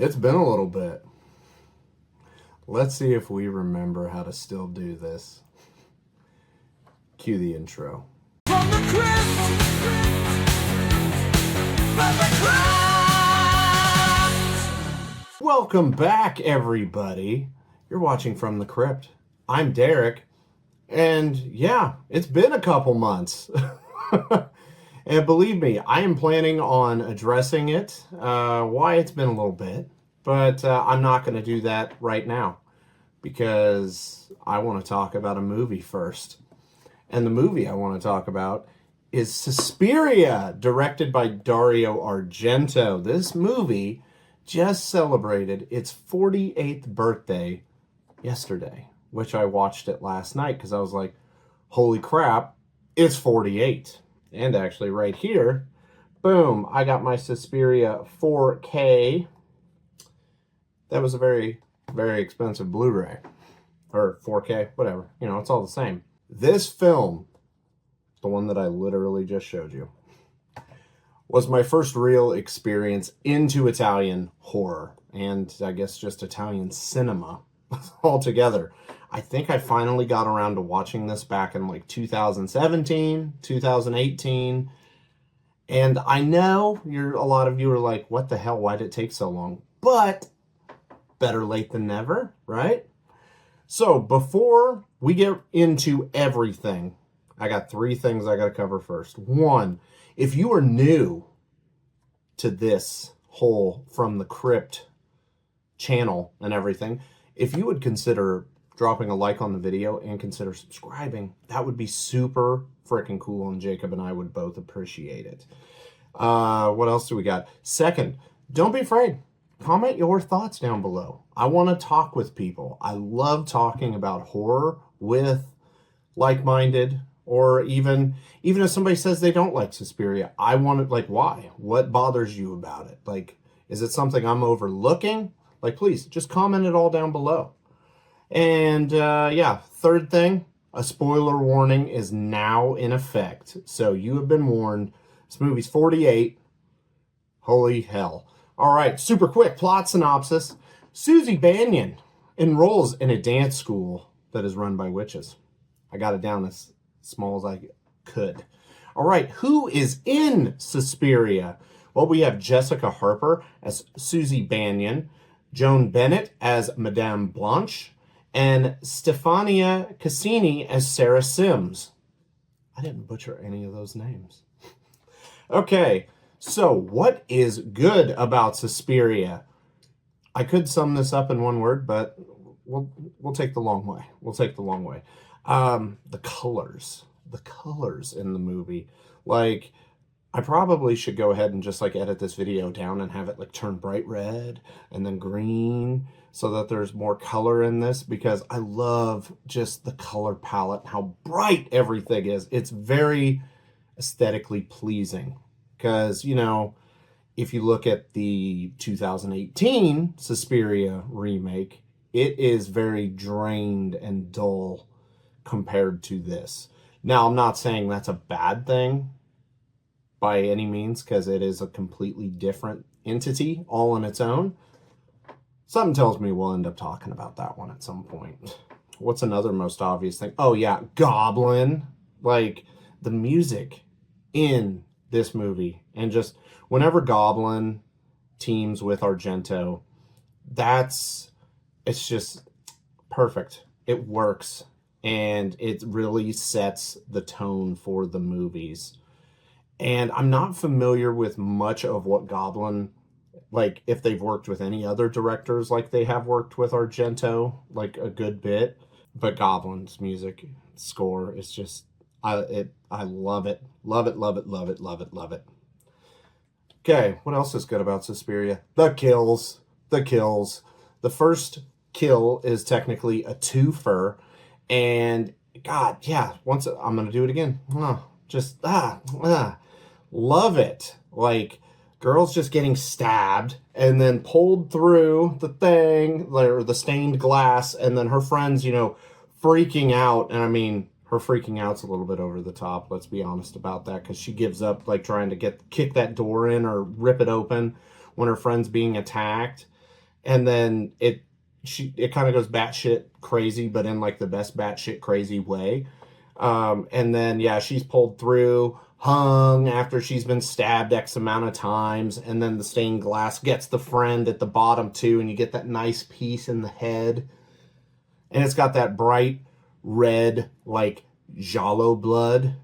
It's been a little bit. Let's see if we remember how to still do this. Cue the intro. From the crypt, welcome back, everybody. You're watching From the Crypt. I'm Derek, and yeah, it's been a couple months. And believe me, I am planning on addressing it, why it's been a little bit, but I'm not going to do that right now because I want to talk about a movie first. And the movie I want to talk about is Suspiria, directed by Dario Argento. This movie just celebrated its 48th birthday yesterday, which I watched it last night because I was like, holy crap, it's 48. And actually right here, boom, I got my Suspiria 4K. That was a very, very expensive Blu-ray. Or 4K, whatever. You know, it's all the same. This film, the one that I literally just showed you, was my first real experience into Italian horror. And I guess just Italian cinema altogether. I think I finally got around to watching this back in like 2017, 2018. And I know a lot of you are like, what the hell? Why did it take so long? But better late than never, right? So before we get into everything, I got three things I got to cover first. One, if you are new to this whole From the Crypt channel and everything, if you would consider dropping a like on the video and consider subscribing, that would be super freaking cool, and Jacob and I would both appreciate it. What else do we got? Second, don't be afraid. Comment your thoughts down below. I want to talk with people. I love talking about horror with like-minded, or even if somebody says they don't like Suspiria, I want to, like, why? What bothers you about it? Like, is it something I'm overlooking? Like, please, just comment it all down below. And yeah, third thing, a spoiler warning is now in effect. So you have been warned. This movie's 48. Holy hell. All right, super quick plot synopsis. Susie Bannion enrolls in a dance school that is run by witches. I got it down as small as I could. All right, who is in Suspiria? Well, we have Jessica Harper as Susie Bannion, Joan Bennett as Madame Blanche, and Stefania Cassini as Sarah Sims. I didn't butcher any of those names. Okay, so what is good about Suspiria? I could sum this up in one word, but we'll take the long way. We'll take the long way. The colors in the movie. Like, I probably should go ahead and just like edit this video down and have it like turn bright red and then green so that there's more color in this, because I love just the color palette, how bright everything is. It's very aesthetically pleasing because, you know, if you look at the 2018 Suspiria remake, it is very drained and dull compared to this. Now, I'm not saying that's a bad thing by any means, because it is a completely different entity all on its own. Something tells me we'll end up talking about that one at some point. What's another most obvious thing? Oh yeah, Goblin. Like, the music in this movie, and just whenever Goblin teams with Argento, it's just perfect. It works, and it really sets the tone for the movies. And I'm not familiar with much of what Goblin, like, if they've worked with any other directors like they have worked with Argento, like a good bit. But Goblin's music score is just, I love it. Love it, love it, love it, love it, love it. Okay, what else is good about Suspiria? The kills. The kills. The first kill is technically a twofer. And, God, yeah, I'm going to do it again. Love it. Like, girls just getting stabbed and then pulled through the thing, or the stained glass, and then her friends, you know, freaking out. And I mean, her freaking out's a little bit over the top, let's be honest about that, because she gives up, like, trying to kick that door in or rip it open when her friend's being attacked. and then it kind of goes batshit crazy, but in like the best batshit crazy way. And then, yeah, she's pulled through, hung after she's been stabbed X amount of times. And then the stained glass gets the friend at the bottom too. And you get that nice piece in the head. And it's got that bright red, like giallo blood.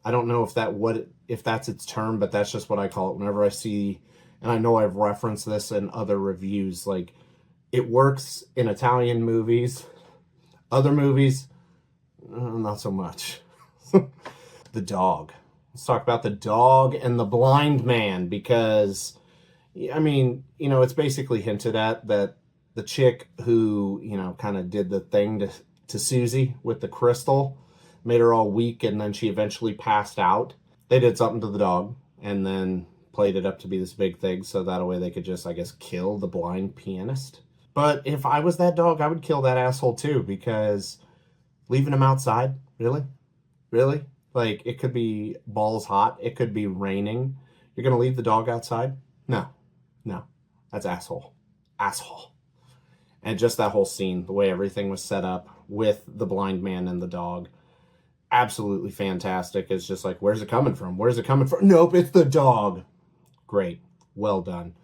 I don't know if that's its term, but that's just what I call it whenever I see, and I know I've referenced this in other reviews, like it works in Italian movies. Other movies, not so much. The dog. Let's talk about the dog and the blind man, because, I mean, it's basically hinted at that the chick who, kind of did the thing to Susie with the crystal, made her all weak, and then she eventually passed out. They did something to the dog and then played it up to be this big thing, so that way they could just, I guess, kill the blind pianist. But if I was that dog, I would kill that asshole too, because leaving him outside, really? Really? Like, it could be balls hot. It could be raining. You're going to leave the dog outside? No. That's asshole. Asshole. And just that whole scene, the way everything was set up with the blind man and the dog, absolutely fantastic. It's just like, where's it coming from? Where's it coming from? Nope, it's the dog. Great. Well done.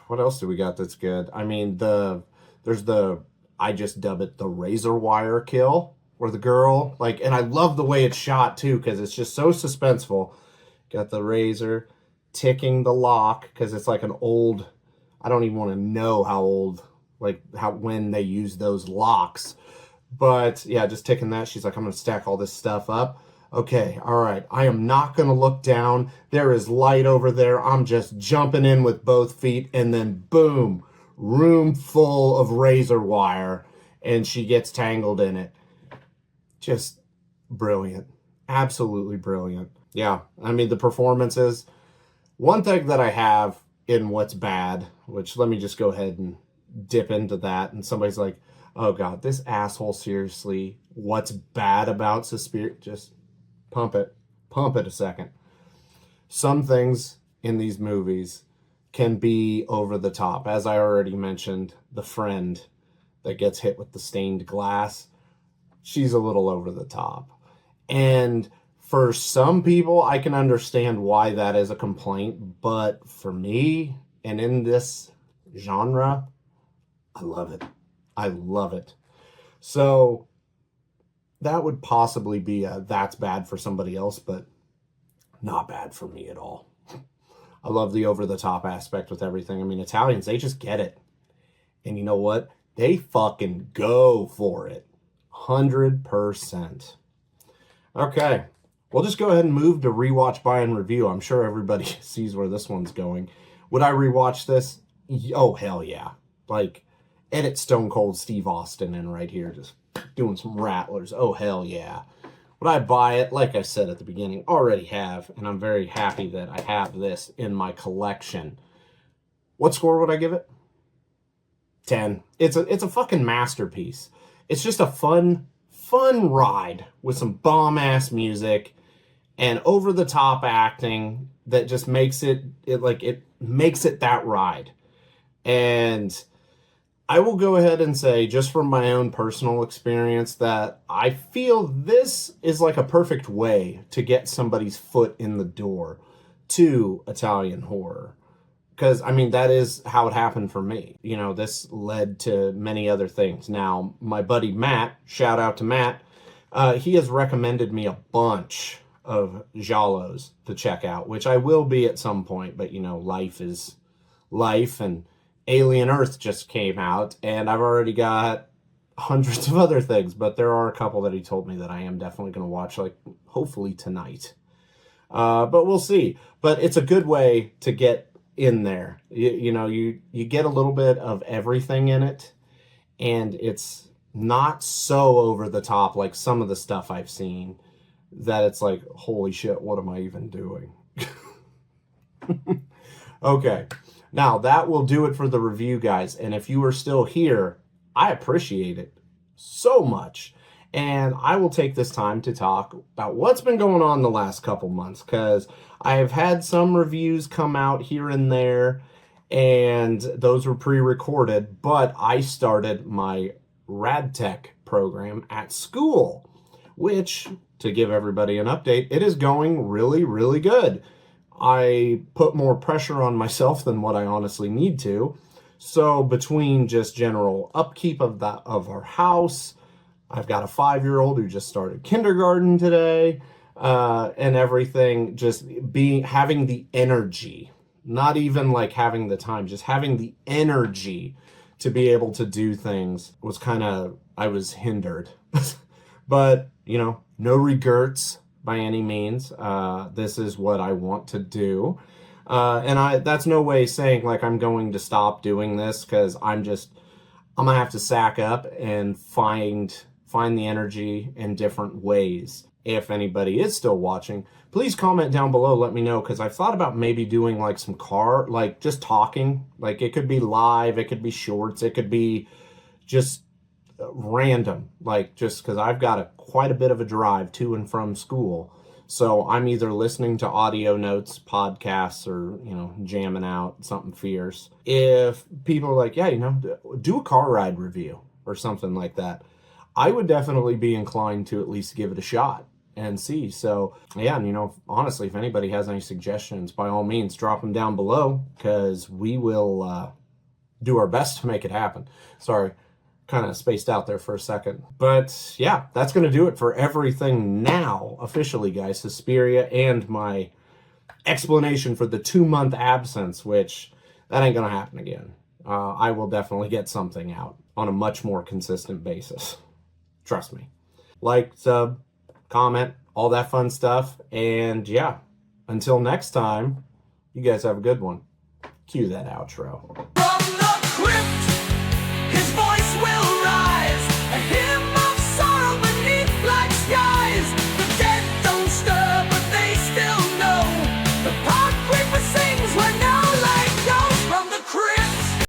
What else do we got that's good? I mean, there's I just dub it the razor wire kill, where the girl, like, and I love the way it's shot too, because it's just so suspenseful. Got the razor ticking the lock, because it's like an old, I don't even want to know how old, like when they use those locks. But yeah, just ticking that. She's like, I'm going to stack all this stuff up. Okay, all right. I am not going to look down. There is light over there. I'm just jumping in with both feet, and then boom, room full of razor wire, and she gets tangled in it. Just brilliant. Absolutely brilliant. Yeah, I mean, the performances. One thing that I have in what's bad, which let me just go ahead and dip into that, and somebody's like, oh God, this asshole, seriously, what's bad about Suspiria? Just pump it a second. Some things in these movies can be over the top. As I already mentioned, the friend that gets hit with the stained glass, she's a little over the top. And for some people, I can understand why that is a complaint, but for me, and in this genre, I love it. I love it. So that would possibly be that's bad for somebody else, but not bad for me at all. I love the over-the-top aspect with everything. I mean, Italians, they just get it. And you know what? They fucking go for it. 100%. Okay. We'll just go ahead and move to rewatch, buy, and review. I'm sure everybody sees where this one's going. Would I rewatch this? Oh, hell yeah. Like, edit Stone Cold Steve Austin in right here, just doing some rattlers. Oh, hell yeah. Would I buy it? Like I said at the beginning, already have, and I'm very happy that I have this in my collection. What score would I give it? 10. It's a fucking masterpiece. It's just a fun ride with some bomb-ass music and over-the-top acting that just makes it makes it that ride. And I will go ahead and say, just from my own personal experience, that I feel this is like a perfect way to get somebody's foot in the door to Italian horror. Because, I mean, that is how it happened for me. You know, this led to many other things. Now, my buddy Matt, shout out to Matt, he has recommended me a bunch of giallos to check out, which I will be at some point, but, you know, life is life, and Alien Earth just came out, and I've already got hundreds of other things, but there are a couple that he told me that I am definitely going to watch, like, hopefully tonight. But we'll see. But it's a good way to get in there. You know, you get a little bit of everything in it, and it's not so over the top like some of the stuff I've seen that it's like, holy shit, what am I even doing? Okay. Now, that will do it for the review, guys. And if you are still here, I appreciate it so much. And I will take this time to talk about what's been going on the last couple months, because I have had some reviews come out here and there, and those were pre-recorded, but I started my rad tech program at school, which, to give everybody an update, it is going really, really good. I put more pressure on myself than what I honestly need to. So between just general upkeep of our house, I've got a 5-year-old who just started kindergarten today, and everything, just having the energy, not even like having the time, just having the energy to be able to do things was I was hindered. But, no regrets by any means. This is what I want to do. And that's no way saying like I'm going to stop doing this, because I'm gonna have to sack up and find the energy in different ways. If anybody is still watching, please comment down below, let me know, because I've thought about maybe doing like like just talking. Like it could be live, it could be shorts, it could be just random, like just because I've got quite a bit of a drive to and from school. So I'm either listening to audio notes, podcasts, or, jamming out something fierce. If people are like, yeah, do a car ride review or something like that, I would definitely be inclined to at least give it a shot and see. So yeah, and honestly, if anybody has any suggestions, by all means, drop them down below, because we will do our best to make it happen. Sorry, kind of spaced out there for a second. But yeah, that's going to do it for everything now, officially, guys. Suspiria and my explanation for the 2-month absence, which that ain't going to happen again. I will definitely get something out on a much more consistent basis. Trust me. Like, sub, comment, all that fun stuff. And yeah, until next time, you guys have a good one. Cue that outro.